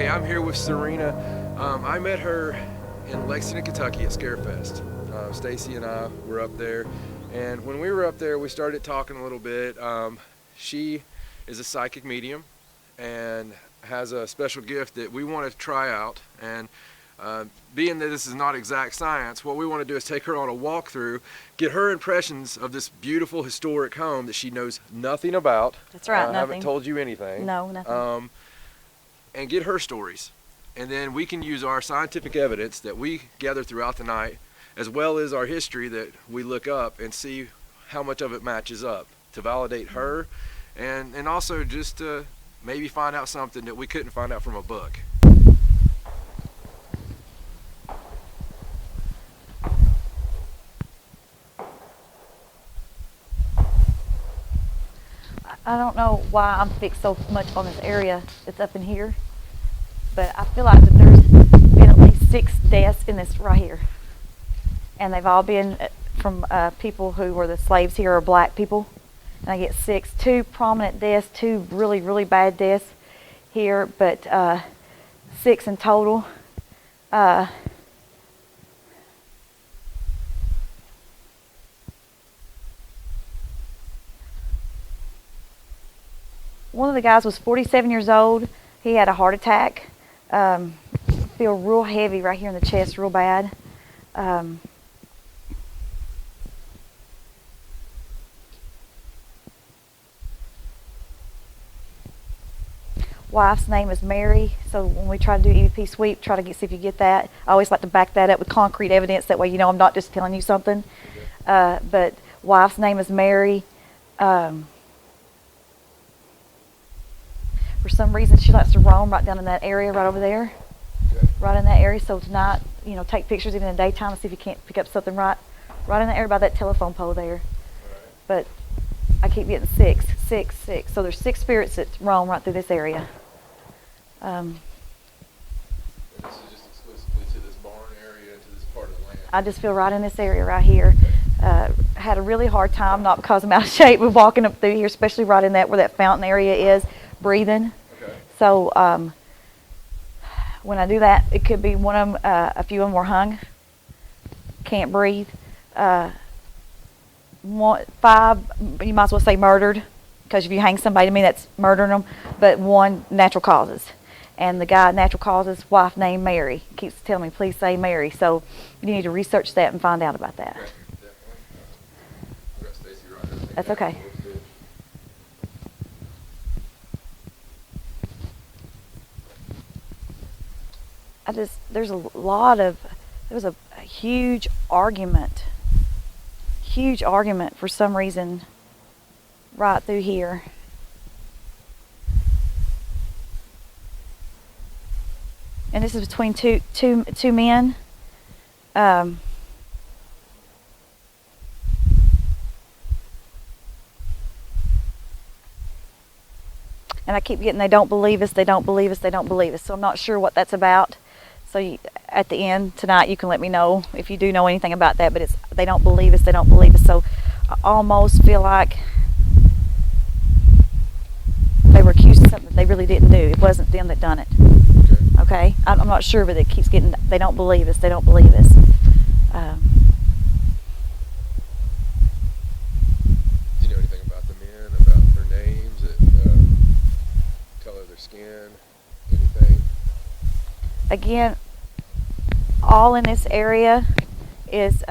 Okay, I'm here with Serena. I met her in Lexington, Kentucky at Scarefest. Stacy and I were up there, and when we were up there, we started talking a little bit. She is a psychic medium and has a special gift that we want to try out. And being that this is not exact science, what we want to do is take her on a walkthrough, get her impressions of this beautiful historic home that she knows nothing about. That's right, nothing. I haven't told you anything. No, nothing. And get her stories. And then we can use our scientific evidence that we gather throughout the night, as well as our history that we look up, and see how much of it matches up to validate her, and also just to maybe find out something that we couldn't find out from a book. I don't know why I'm fixed so much on this area that's up in here, but I feel like that there's been at least 6 deaths in this right here, and they've all been from people who were the slaves here, or black people. And I get 6, 2 prominent deaths, 2 really, really bad deaths here, but 6 in total. One of the guys was 47 years old. He had a heart attack. Feel real heavy right here in the chest, real bad. Wife's name is Mary, so when we try to do EVP sweep, try to see if you get that. I always like to back that up with concrete evidence, that way you know I'm not just telling you something. But wife's name is Mary. For some reason, she likes to roam right down in that area right over there. Okay. Right in that area. So tonight, take pictures even in the daytime and see if you can't pick up something right in that area by that telephone pole there. Right. But I keep getting 6. So there's 6 spirits that roam right through this area. And this is just exclusively to this barn area, to this part of the land? I just feel right in this area right here. Had a really hard time, not because I'm out of shape, with walking up through here, especially right in that where that fountain area is, breathing. Okay. So when I do that, it could be one of them, a few of them were hung, can't breathe. 5, you might as well say murdered, because if you hang somebody, to me that's murdering them. But 1, natural causes. And the guy, natural causes, wife named Mary, keeps telling me, please say Mary. So you need to research that and find out about that. Okay, definitely. I've got Stacy right there. That's okay. There was a huge argument for some reason right through here. And this is between two men. And I keep getting, they don't believe us. So I'm not sure what that's about. So at the end tonight, you can let me know if you do know anything about that. But they don't believe us. So I almost feel like they were accused of something that they really didn't do. It wasn't them that done it. Okay? I'm not sure, but it keeps getting, they don't believe us. Do you know anything about the men, about their names, color of their skin, anything? Again, all in this area is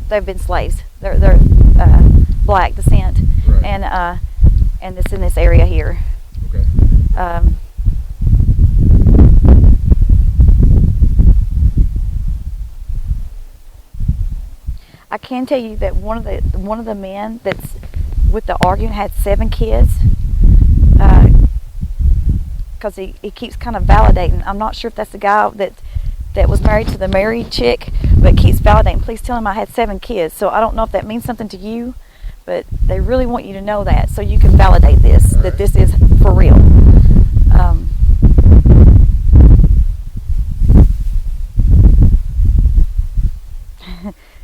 they've been slaves. They're black descent, right. And it's in this area here. Okay. I can tell you that one of the men that's with the arguing had 7 kids. Because he keeps kind of validating. I'm not sure if that's the guy that was married to the married chick, but keeps validating. Please tell him I had 7 kids. So I don't know if that means something to you, but they really want you to know that so you can validate this, right, that this is for real.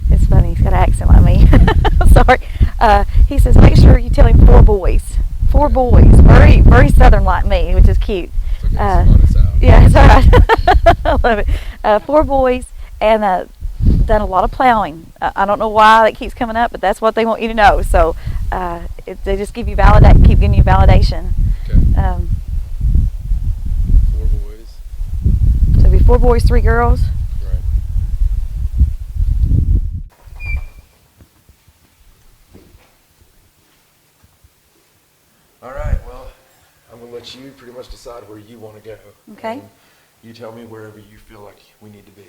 It's funny, he's got an accent like me. Sorry. He says, make sure you tell him 4 boys. 4 boys, very very southern like me, which is cute. It's okay, spot us out. Yeah, it's all right. I love it. 4 boys, and done a lot of plowing. I don't know why that keeps coming up, but that's what they want you to know. So they just keep giving you validation. Okay. 4 boys. So it'll be 4 boys, 3 girls. Right. All right. Well, I'm gonna let you pretty much decide where you want to go. Okay. And you tell me wherever you feel like we need to be.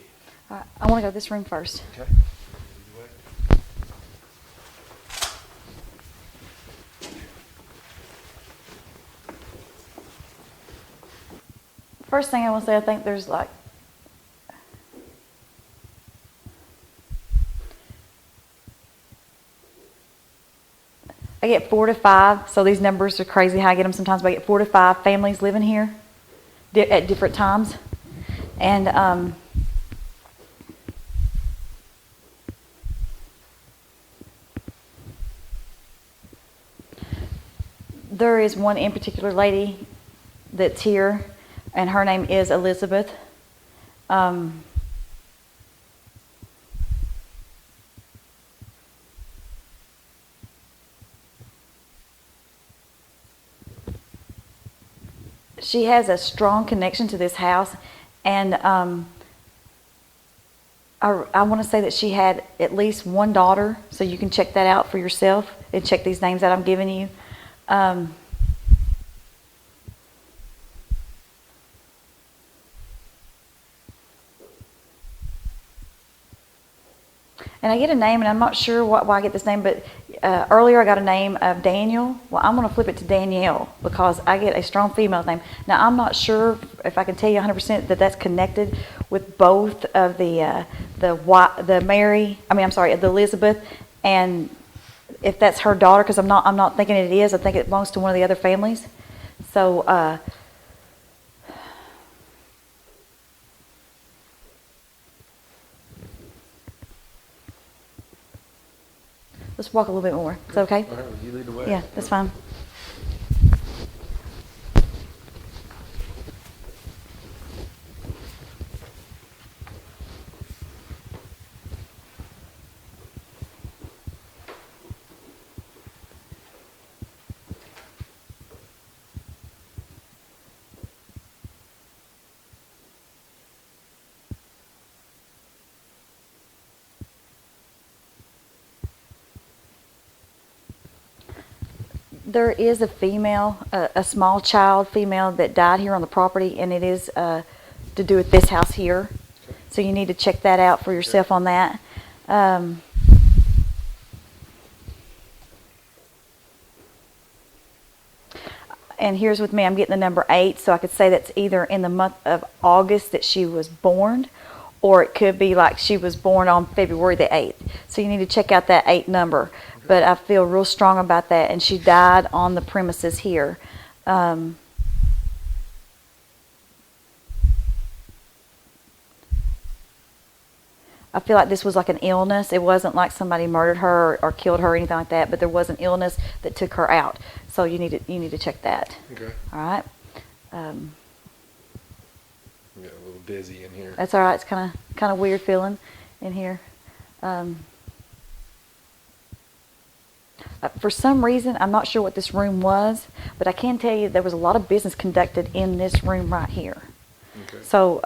All right, I want to go to this room first. Okay. First thing I want to say, I think there's like I get 4 to 5, so these numbers are crazy how I get them sometimes, but I get 4 to 5 families living here at different times. And there is one in particular lady that's here, and her name is Elizabeth. She has a strong connection to this house, and I want to say that she had at least one daughter, so you can check that out for yourself and check these names that I'm giving you. And I get a name, and I'm not sure why I get this name, but earlier I got a name of Daniel. Well, I'm going to flip it to Danielle because I get a strong female name. Now, I'm not sure if I can tell you 100% that that's connected with both of the Elizabeth, and if that's her daughter, because I'm not thinking it is. I think it belongs to one of the other families. So. Let's walk a little bit more. Is that okay? All right, well, you lead the way. Yeah, that's fine. There is a female, a small child female that died here on the property, and it is to do with this house here. Okay. So you need to check that out for yourself on that. And here's with me, I'm getting the number 8, so I could say that's either in the month of August that she was born, or it could be like she was born on February the 8th. So you need to check out that 8 number. But I feel real strong about that, and she died on the premises here. I feel like this was like an illness. It wasn't like somebody murdered her or killed her or anything like that, but there was an illness that took her out. So you need to check that. Okay. All right. We got a little busy in here. That's all right. It's kind of weird feeling in here. For some reason, I'm not sure what this room was, but I can tell you there was a lot of business conducted in this room right here. Okay. So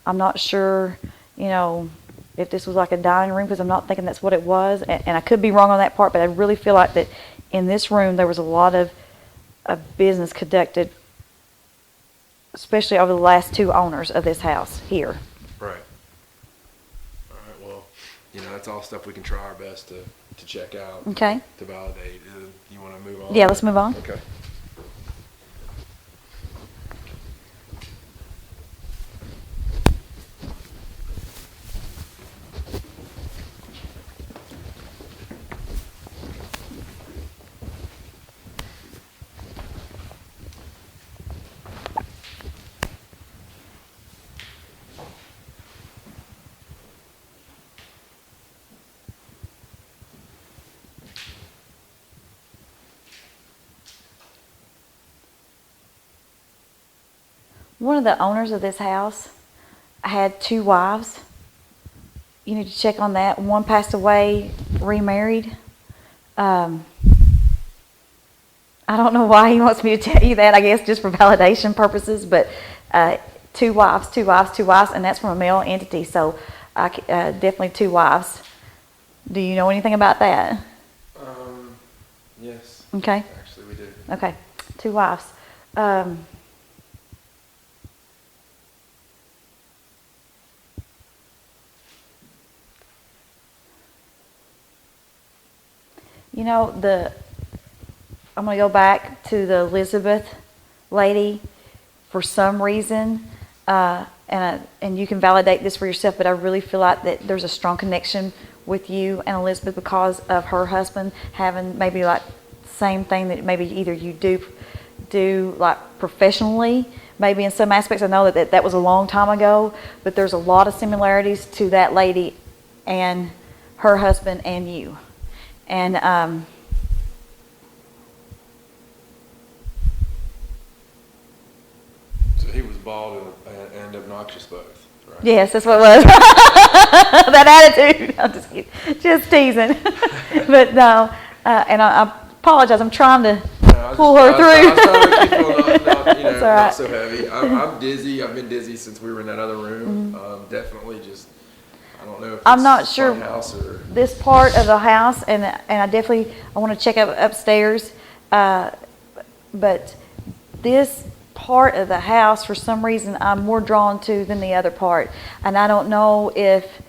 I'm not sure, if this was like a dining room, because I'm not thinking that's what it was, and I could be wrong on that part, but I really feel like that in this room there was a lot of business conducted, especially over the last 2 owners of this house here. Right. All right. Well, that's all stuff we can try our best to check out. Okay. To validate. You want to move on? Yeah, let's move on. Okay. One of the owners of this house had 2 wives. You need to check on that. One passed away, remarried. I don't know why he wants me to tell you that, I guess just for validation purposes, but 2 wives, 2 wives, 2 wives, and that's from a male entity, so definitely 2 wives. Do you know anything about that? Yes. Okay. Actually, we do. Okay, 2 wives. You know, I'm going to go back to the Elizabeth lady for some reason, and you can validate this for yourself, but I really feel like that there's a strong connection with you and Elizabeth because of her husband having maybe like same thing that maybe either you do like professionally, maybe in some aspects. I know that was a long time ago, but there's a lot of similarities to that lady and her husband and you. And So he was bald and obnoxious both, right? yes, that's what it was. That attitude. I'm just kidding. Just teasing. But no, and I apologize. I'm trying to pull her through. I was trying to keep her That's all right. not so heavy. I'm dizzy. I've been dizzy since we were in that other room. Definitely just, I don't know if I'm it's not sure my house or... this part of the house, and I want to check out upstairs, but this part of the house, for some reason, I'm more drawn to than the other part, and I don't know if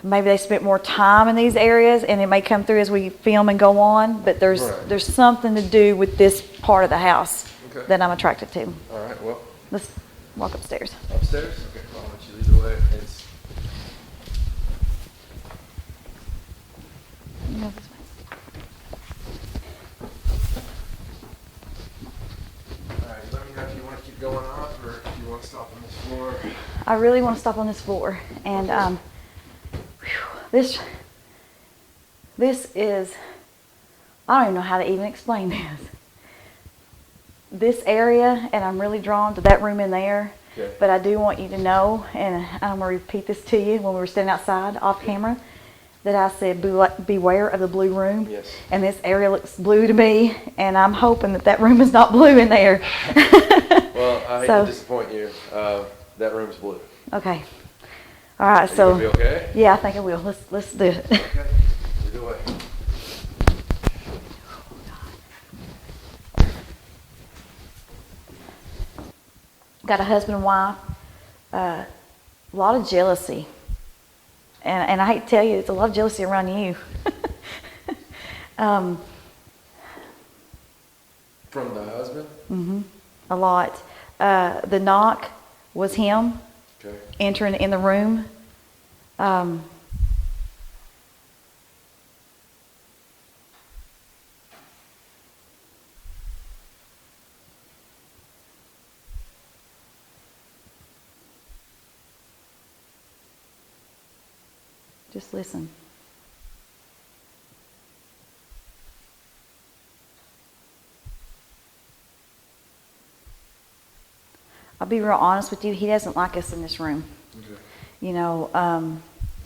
maybe they spent more time in these areas, and it may come through as we film and go on, but there's something to do with this part of the house that I'm attracted to. All right, well. Let's walk upstairs. Upstairs? Okay, I'll let you lead the way. No, this way. All right, let me know if you want to keep going up or if you want to stop on this floor. I really want to stop on this floor, and this is, I don't even know how to even explain this. This area, and I'm really drawn to that room in there, but I do want you to know, and I'm going to repeat this to you when we were standing outside off camera, that I said beware of the blue room. Yes. And this area looks blue to me, and I'm hoping that room is not blue in there. Well, I hate to disappoint you. That room's blue. Okay. All right, so. Are you gonna be okay? Yeah, I think I will. Let's do it. Okay. Lead the way. Got a husband and wife. A lot of jealousy. And I hate to tell you, it's a lot of jealousy around you. From the husband? Mm-hmm. A lot. The knock was him entering in the room. Just listen. I'll be real honest with you. He doesn't like us in this room. Okay. You know,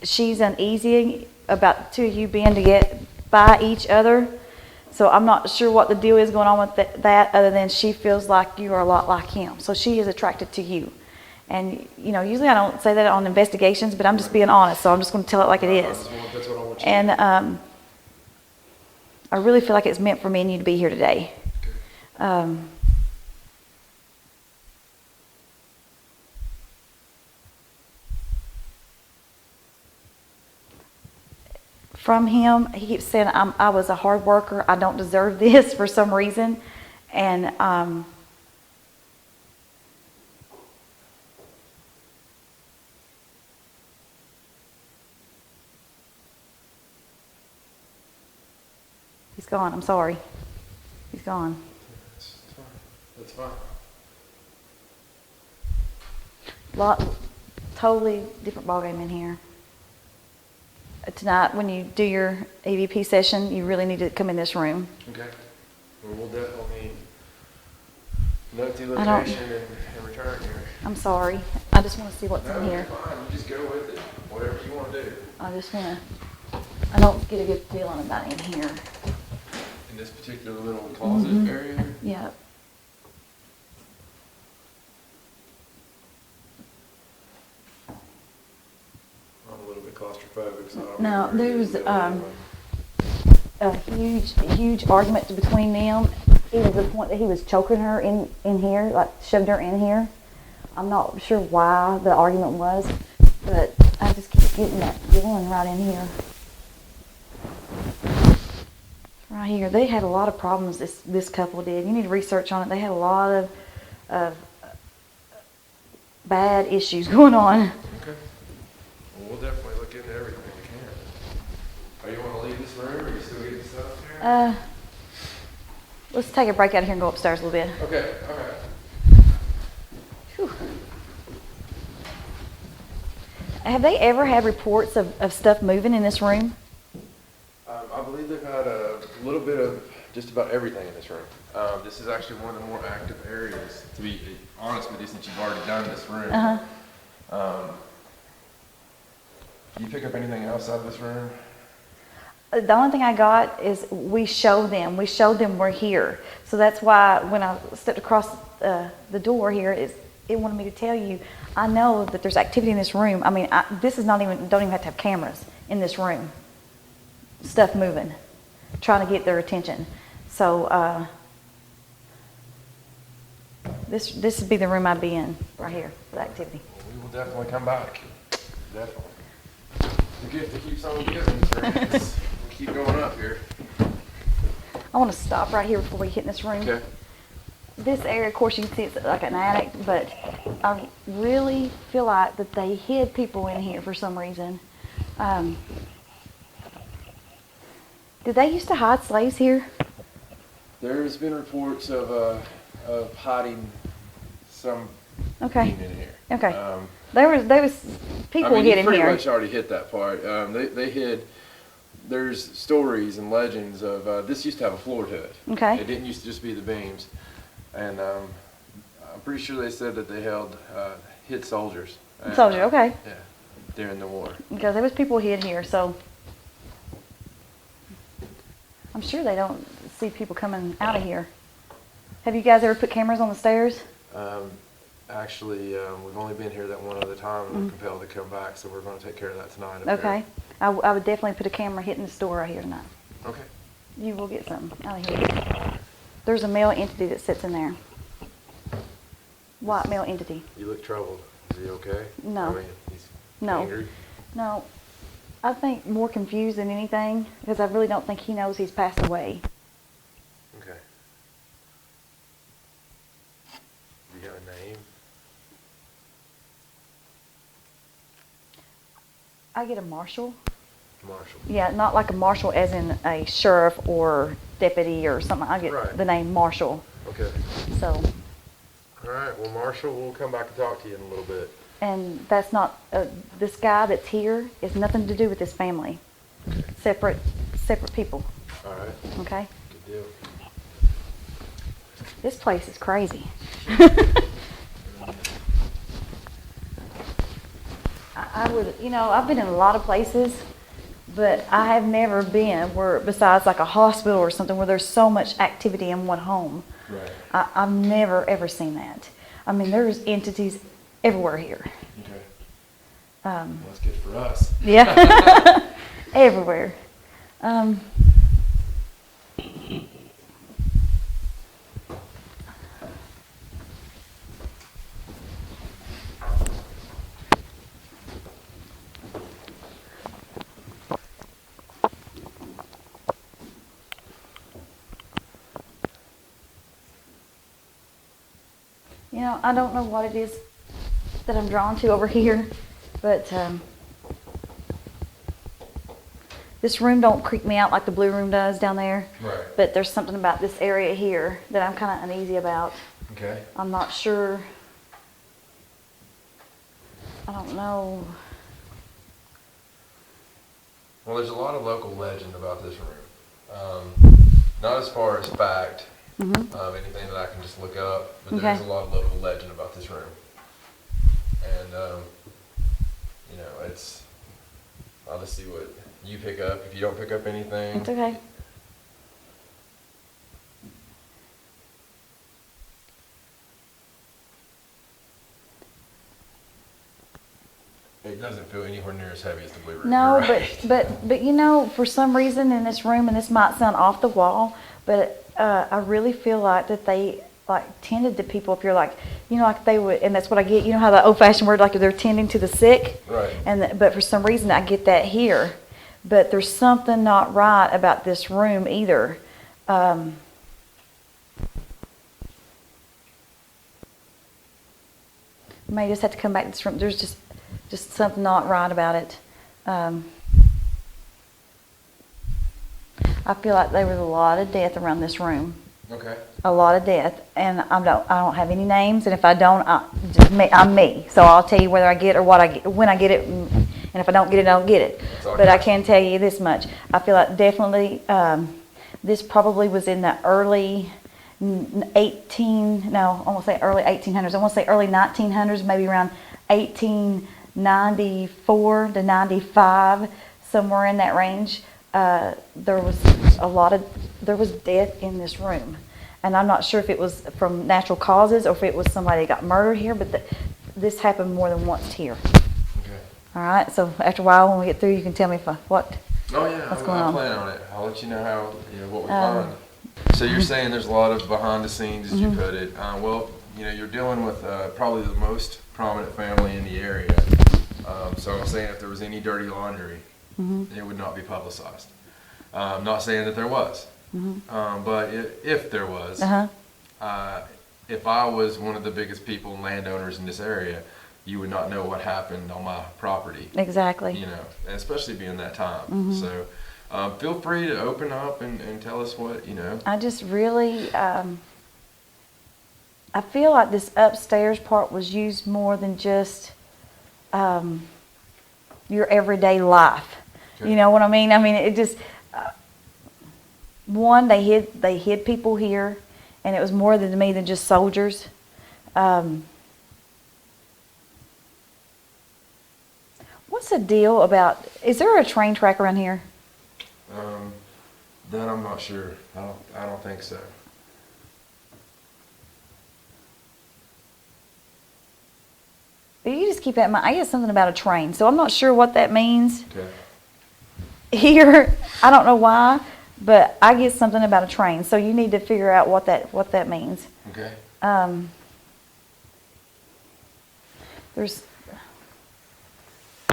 she's uneasy about the two of you being to get by each other. So I'm not sure what the deal is going on with that other than she feels like you are a lot like him. So she is attracted to you. And, you know, usually I don't say that on investigations, but I'm just being honest, so I'm just going to tell it like it is. That's what I want you And to I really feel like it's meant for me and you to be here today. Okay. From him, he keeps saying, I was a hard worker, I don't deserve this for some reason. And he's gone. I'm sorry. He's gone. That's fine. That's fine. Totally different ballgame in here. Tonight, when you do your EVP session, you really need to come in this room. Okay. Well, we'll definitely note the location and turn here. I'm sorry. I just want to see what's No, in you're here. fine. You just go with it. Whatever you want to do. I just want to, I don't get a good feeling about in here. In this particular little closet area. Yeah. I'm a little bit claustrophobic, so I don't No, really there was feel a huge argument between them. Even to the point that he was choking her in here, like shoved her in here. I'm not sure why the argument was, but I just keep getting that feeling right in here. Right here. They had a lot of problems, this couple did. You need to research on it. They had a lot of bad issues going on. Okay. Well, we'll definitely look into everything we can. Are you want to leave this room, or are you still getting stuff here? Let's take a break out of here and go upstairs a little bit. Okay, okay. Whew. Have they ever had reports of stuff moving in this room? I believe they've had a little bit of just about everything in this room. This is actually one of the more active areas, to be honest with you, since you've already done this room. Uh-huh. Do you pick up anything else out of this room? The only thing I got is we showed them we're here. So that's why when I stepped across the door here, it wanted me to tell you, I know that there's activity in this room. I mean, this is don't even have to have cameras in this room. Stuff moving, trying to get their attention. So this would be the room I'd be in right here for the activity. Well, we will definitely come back. Definitely. The gift that keeps on giving, friends. We'll keep going up here. I want to stop right here before we get in this room. Okay. This area, of course, you can see it's like an attic, but I really feel like that they hid people in here for some reason. Did they used to hide slaves here? There's been reports of hiding some Okay. being in here. Okay. There was people I mean, hid you in pretty here. much already hit that part. They hid. There's stories and legends of this used to have a floor to it. Okay. It didn't used to just be the beams, and I'm pretty sure they said that they hid soldiers. And, Soldier, okay. Yeah, during the war. Because there was people hid here, so I'm sure they don't see people coming out of here. Have you guys ever put cameras on the stairs? Actually, we've only been here that one other time, and we're compelled to come back, so we're going to take care of that tonight. Up Okay. I would definitely put a camera hitting this door right here tonight. There. Okay. You will get something out of here. There's a male entity that sits in there. White male entity. You look troubled. Is he okay? No. I mean, he's No. angry. No, I think more confused than anything because I really don't think he knows he's passed away. Okay. Do you have a name? I get a marshal. Marshall. Yeah, not like a marshal as in a sheriff or deputy or something. I get Right. the name Marshall. Okay. So, All right. Well, Marshall, we'll come back and talk to you in a little bit. and that's not, this guy that's here is nothing to do with this family. Okay. Separate people, All right. okay? Good deal. This place is crazy. I would, I've been in a lot of places, but I have never been where, besides like a hospital or something, where there's so much activity in one home. Right. I've never, ever seen that. I mean, there's entities everywhere here. Okay. Well, that's good for us. Yeah, everywhere. I don't know what it is that I'm drawn to over here, but this room don't creep me out like the blue room does down there. Right. But there's something about this area here that I'm kind of uneasy about. Okay. I'm not sure. I don't know. Well, there's a lot of local legend about this room. Not as far as fact, Anything that I can just look up. But Okay. there's a lot of local legend about this room. And, you know, I'll just see what you pick up. If you don't pick up anything. It's okay. It doesn't feel anywhere near as heavy as the blue room. No, You're right. but you know, for some reason in this room, and this might sound off the wall, but I really feel like that they like tended to people up here, like, you know, like they would, and that's what I get. You know how the old-fashioned word, like they're tending to the sick, Right. but for some reason I get that here. But there's something not right about this room either. You may just have to come back to this room. There's just something not right about it. I feel like there was a lot of death around this room. Okay. A lot of death, and I don't have any names, and if I don't, I'm me. So I'll tell you whether I get or what I get, when I get it, and if I don't get it, I don't get it. But I can tell you this much: I feel like definitely this probably was in the early I won't say early 1800s. I want to say early 1900s, maybe around 1894 to 95, somewhere in that range. There was death in this room, and I'm not sure if it was from natural causes or if it was somebody that got murdered here, but this happened more than once here. Okay. All right, so after a while, when we get through, you can tell me Oh yeah, what's going on. I plan on it. I'll let you know what we find. So you're saying there's a lot of behind the scenes, as you put it. Well, you know, you're dealing with probably the most prominent family in the area. So I'm saying if there was any dirty laundry, it would not be publicized. I'm not saying that there was, but if there was, if I was one of the biggest people and landowners in this area, you would not know what happened on my property. Exactly. You know, and especially being that time. So feel free to open up and tell us what, you know. I just really, I feel like this upstairs part was used more than just your everyday life. Okay. You know what I mean? I mean, it just, one, they hid people here, and it was more to me than just soldiers. What's the deal about, is there a train track around here? That I'm not sure. I don't think so. But you just keep that in mind. I get something about a train, so I'm not sure what that means. Okay. Here, I don't know why, but I get something about a train, so you need to figure out what that means. Okay. There's,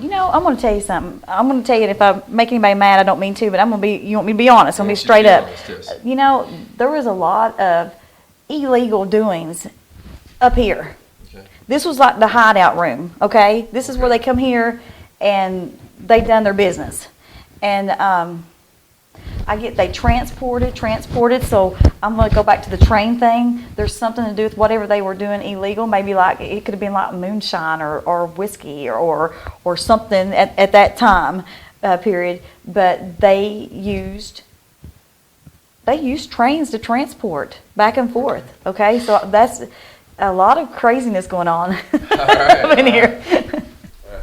you know, I'm going to tell you something. I'm going to tell you, if I make anybody mad, I don't mean to, but you want me to be honest. I'm going to be straight up. Yes. You know, there was a lot of illegal doings up here. Okay. This was like the hideout room, okay? This is where they come here and they done their business. And they transported, so I'm going to go back to the train thing. There's something to do with whatever they were doing illegal. Maybe like, it could have been like moonshine or whiskey or something at that time period. But they used trains to transport back and forth, okay? So that's a lot of craziness going on up in here.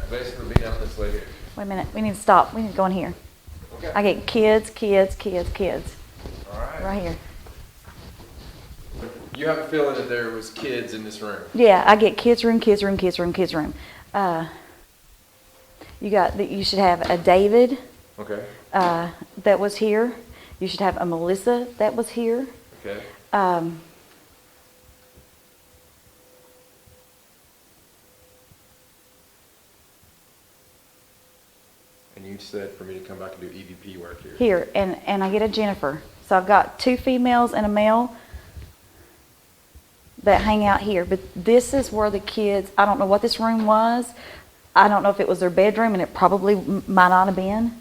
Basically, be down this way here. Wait a minute, we need to stop. We need to go in here. Okay. I get kids. All right. Right here. You have a feeling that there was kids in this room. Yeah, I get kids room. You should have a David Okay. that was here. You should have a Melissa that was here. Okay. And you said for me to come back and do EVP work here. Here, and I get a Jennifer. So I've got 2 females and a male that hang out here. But this is where the kids, I don't know what this room was. I don't know if it was their bedroom, and it probably might not have been.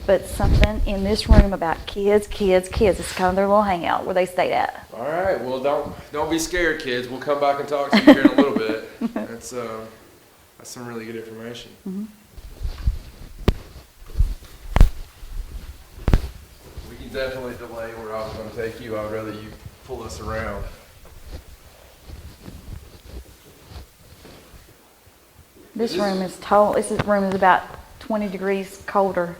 But something in this room about kids. It's kind of their little hangout where they stayed at. All right. Well, don't be scared, kids. We'll come back and talk to you here in a little bit. That's some really good information. Mm-hmm. We can definitely delay where I was going to take you. I would rather you pull us around. This room is about 20 degrees colder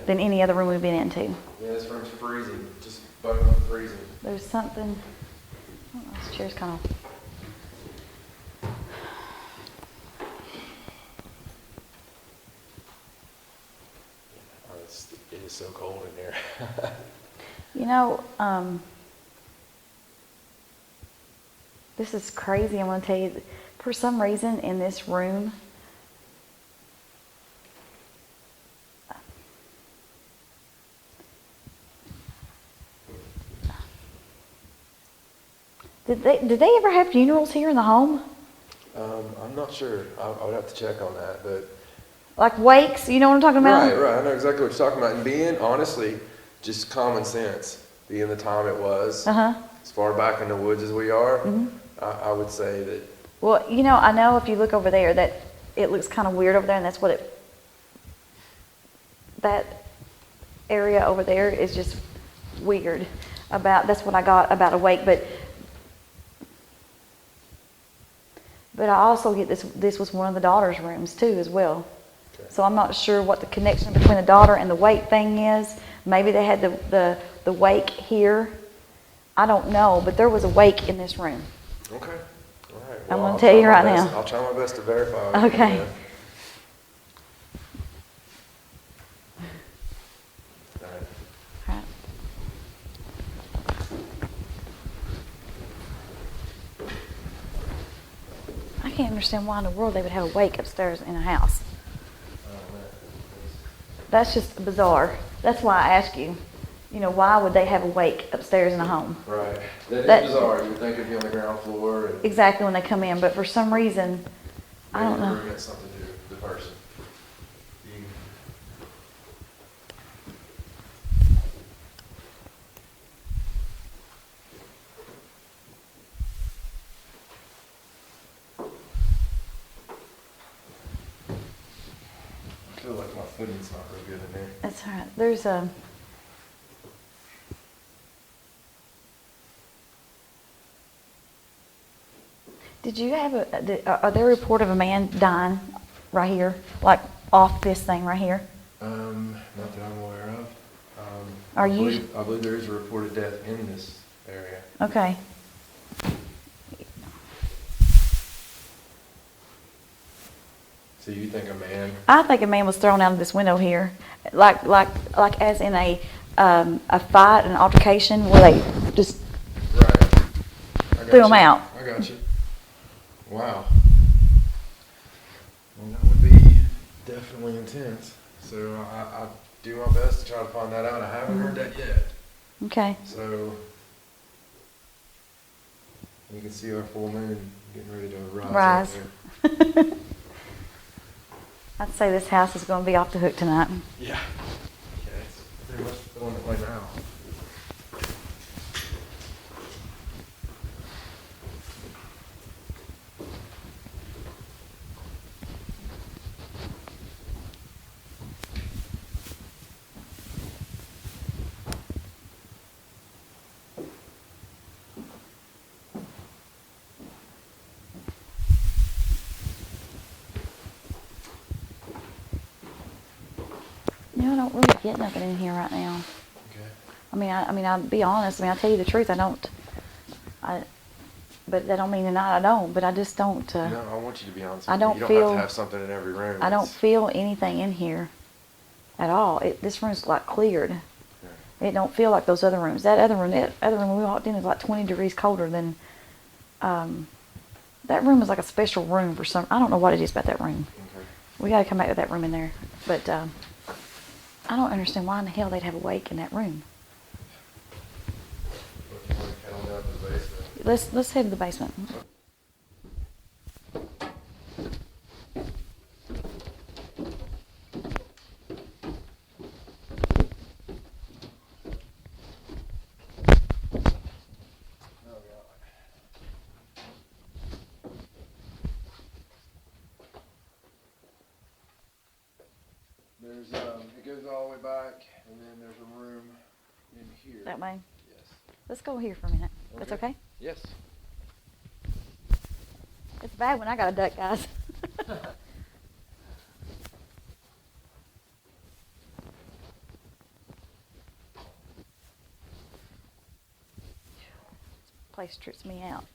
than any other room we've been into. Yeah, this room's freezing. Just bone freezing. There's something. I don't know, this chair's kind of. It is so cold in here. You know, this is crazy. I'm going to tell you, for some reason in this room, did they ever have funerals here in the home? I'm not sure. I would have to check on that, but. Like wakes, you know what I'm talking about? Right. I know exactly what you're talking about. And being, honestly, just common sense, being the time it was, as far back in the woods as we are, I would say that. Well, you know, I know if you look over there that it looks kind of weird over there, and that's what that area over there is just weird about. That's what I got about a wake, but I also get this was one of the daughter's rooms too as well. So I'm not sure what the connection between the daughter and the wake thing is. Maybe they had the wake here. I don't know, but there was a wake in this room. Okay. All right. I'm going to tell you right now. I'll try my best to verify. Okay. All right. Right. I can't understand why in the world they would have a wake upstairs in a house. That's just bizarre. That's why I ask you, why would they have a wake upstairs in a home? Right. That is bizarre. You would think it'd be on the ground floor. And exactly when they come in, but for some reason, I don't know. Maybe something to do with the person. I feel like my footing's not real good in there. That's all right. There's a. Did you have are there a report of a man dying right here, like off this thing right here? Not that I'm aware of. I believe there is a reported death in this area. Okay. So you think a man? I think a man was thrown out of this window here, like as in a fight, an altercation, where they just threw him out. I got you. Wow. Well, that would be definitely intense. So I do my best to try to find that out. I haven't heard that yet. Okay. So you can see our full moon getting ready to Rise. up there. I'd say this house is going to be off the hook tonight. Yeah. Yeah, it's pretty much feeling it right now. I don't really get nothing in here right now. Okay. I mean, I'll be honest. I'll tell you the truth. But that don't mean tonight I don't. But I just don't. No, I want you to be honest. I don't you don't feel. have to have something in every room. I don't feel anything in here at all. This room's like cleared. Yeah. It don't feel like those other rooms. That other room we walked in is like 20 degrees colder than. That room is like a special room for some. I don't know what it is about that room. Okay. We got to come back to that room in there, but. I don't understand why in the hell they'd have a wake in that room. Let's head to the basement. There's it goes all the way back, and then there's a room in here. That way? Yes. Let's go here for a minute. That's okay? Yes. It's bad when I got a duck, guys. This place trips me out.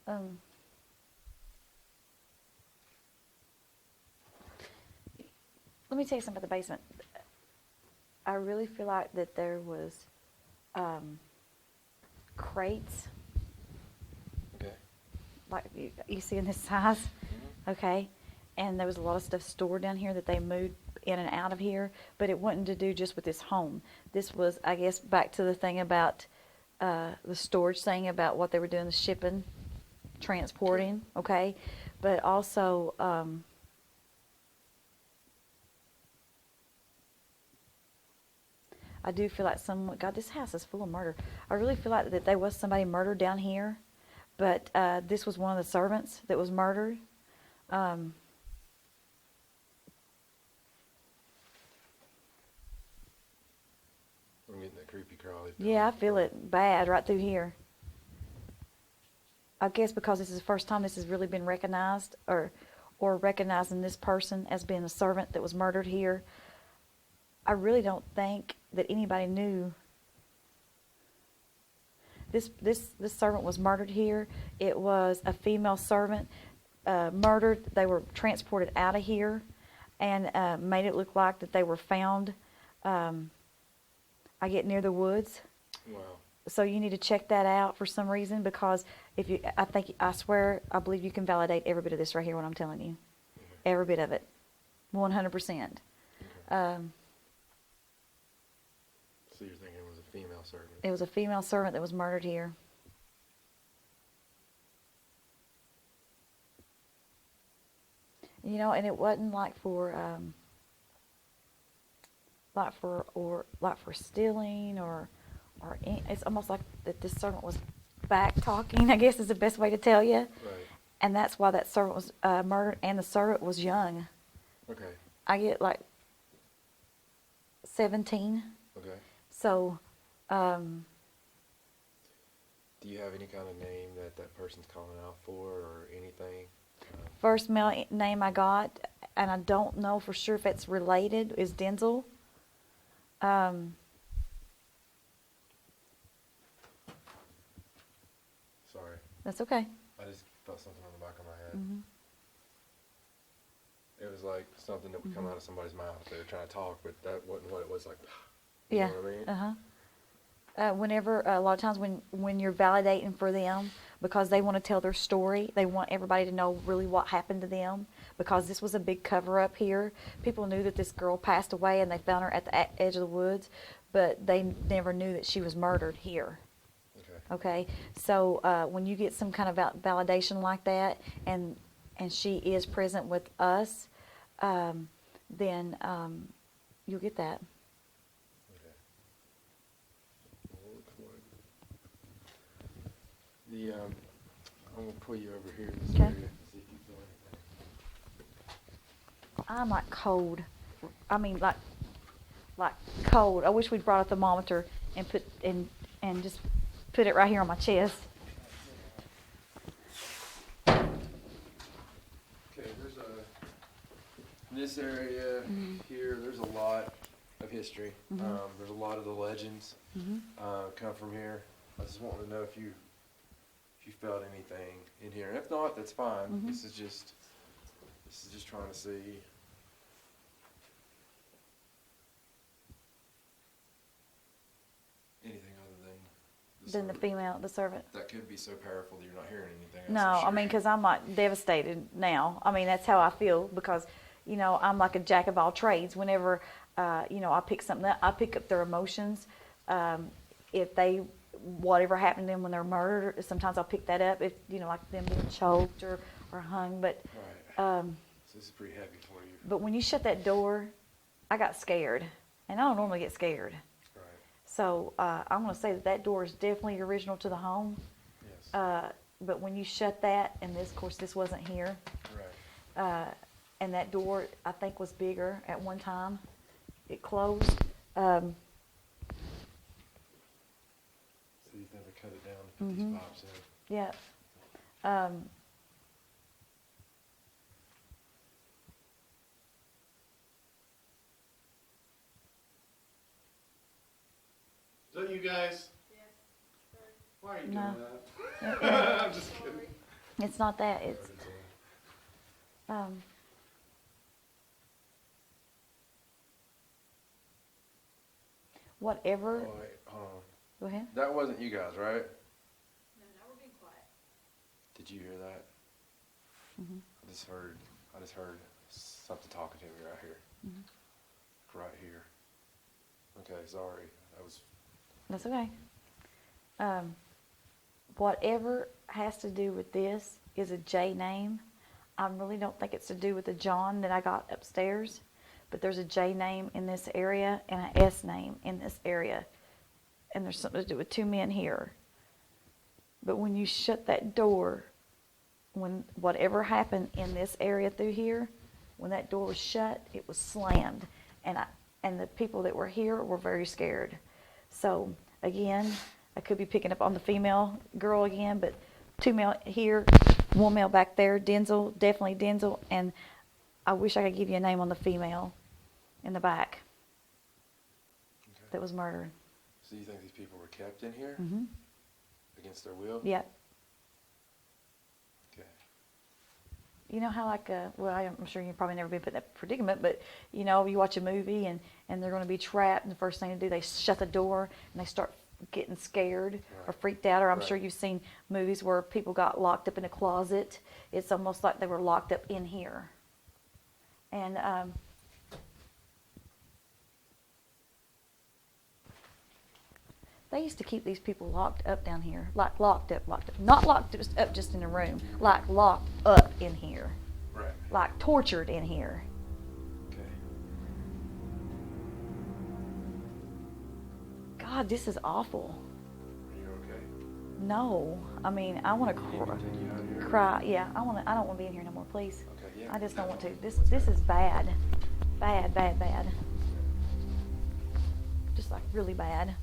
Um, Let me tell you something about the basement. I really feel like that there was crates, Okay. like you see in this size, Mm-hmm. okay? And there was a lot of stuff stored down here that they moved in and out of here, but it wasn't to do just with this home. This was, I guess, back to the thing about the storage thing about what they were doing, the shipping, transporting, okay? But also, I do feel like someone, God, this house is full of murder. I really feel like that there was somebody murdered down here, but this was one of the servants that was murdered. Um, I'm getting that creepy crawly. yeah, I feel it bad right through here. I guess because this is the first time this has really been recognized, or recognizing this person as being a servant that was murdered here. I really don't think that anybody knew. This servant was murdered here. It was a female servant murdered. They were transported out of here, and made it look like that they were found. I get near the woods. Wow. So you need to check that out for some reason, because I swear, I believe you can validate every bit of this right here, what I'm telling you. Okay. Every bit of it. 100%. Okay. So you're thinking it was a female servant? It was a female servant that was murdered here. You know, and it wasn't like for stealing or it's almost like that this servant was back talking, I guess is the best way to tell you. Right. And that's why that servant was murdered, and the servant was young. Okay. I get like 17. Okay. So, Do you have any kind of name that that person's calling out for or anything? first male name I got, and I don't know for sure if it's related, is Denzel. Sorry. That's okay. I just felt something on the back of my head. Mhm. It was like something that would come out of somebody's mouth. They were trying to talk, but that wasn't what it was like. Yeah. You know what I mean? Whenever a lot of times when you're validating for them, because they want to tell their story, they want everybody to know really what happened to them, because this was a big cover up here. People knew that this girl passed away and they found her at the edge of the woods, but they never knew that she was murdered here. Okay, so when you get some kind of validation like that, and she is present with us, then you'll get that. Okay. Well, it looks like I'm gonna pull you over here in this Okay. area and see if you feel anything. I'm like cold. I mean, like cold. I wish we'd brought a thermometer and just put it right here on my chest. Okay, in this area here, there's a lot of history. There's a lot of the legends come from here. I just wanted to know if you felt anything in here. And if not, that's fine. This is just trying to see. Anything other than The servant. that could be so powerful that you're not hearing anything else. No, I'm I sure. mean, because I'm like devastated now. I mean, that's how I feel, because, you know, I'm like a jack of all trades. Whenever I pick something up. I pick up their emotions. If they, whatever happened to them when they're murdered, sometimes I'll pick that up. If, like them being choked or hung. But, Right. So this is pretty heavy for you. but when you shut that door, I got scared. And I don't normally get scared. Right. So I'm going to say that door is definitely original to the home. Yes. But when you shut that, and this, of course, this wasn't here. Right. And that door, I think, was bigger at one time. It closed. So you've never cut it down to put Mhm. these pops in. Yeah. Is that you guys? Yes. Why are you No. doing Yeah, that? yeah. I'm just kidding. It's not that. It's whatever. Oh, wait, hold on. Go ahead. That wasn't you guys, right? No, now we're being quiet. Did you hear that? Hmm. I just heard something talking to me right here. Hmm. Right here. Okay, sorry. That's okay. Whatever has to do with this is a J name. I really don't think it's to do with the John that I got upstairs, but there's a J name in this area and an S name in this area. And there's something to do with two men here. But when you shut that door, when whatever happened in this area through here, when that door was shut, it was slammed. And the people that were here were very scared. So again, I could be picking up on the female girl again, but two male here, one male back there, Denzel, definitely Denzel, and I wish I could give you a name on the female in the back Okay. that was murdered. So you think these people were kept in here Hmm. against their will? Yeah. Okay. You know how I'm sure you've probably never been put in that predicament, but you watch a movie and they're going to be trapped, and the first thing to do, they shut the door and they start getting scared or Right. freaked out. Or I'm Right. sure you've seen movies where people got locked up in a closet. It's almost like they were locked up in here. And they used to keep these people locked up down here, like locked up, not locked up just in a room, like locked up in here, Right. like tortured in here. Okay. God, this is awful. Are you okay? No, I mean, I want to You need me to take you out of here? cry. Yeah, I don't want to be in here no more, please. Okay, yeah. I just don't want to. What's This happening? is bad, bad, bad, bad. Just like really bad.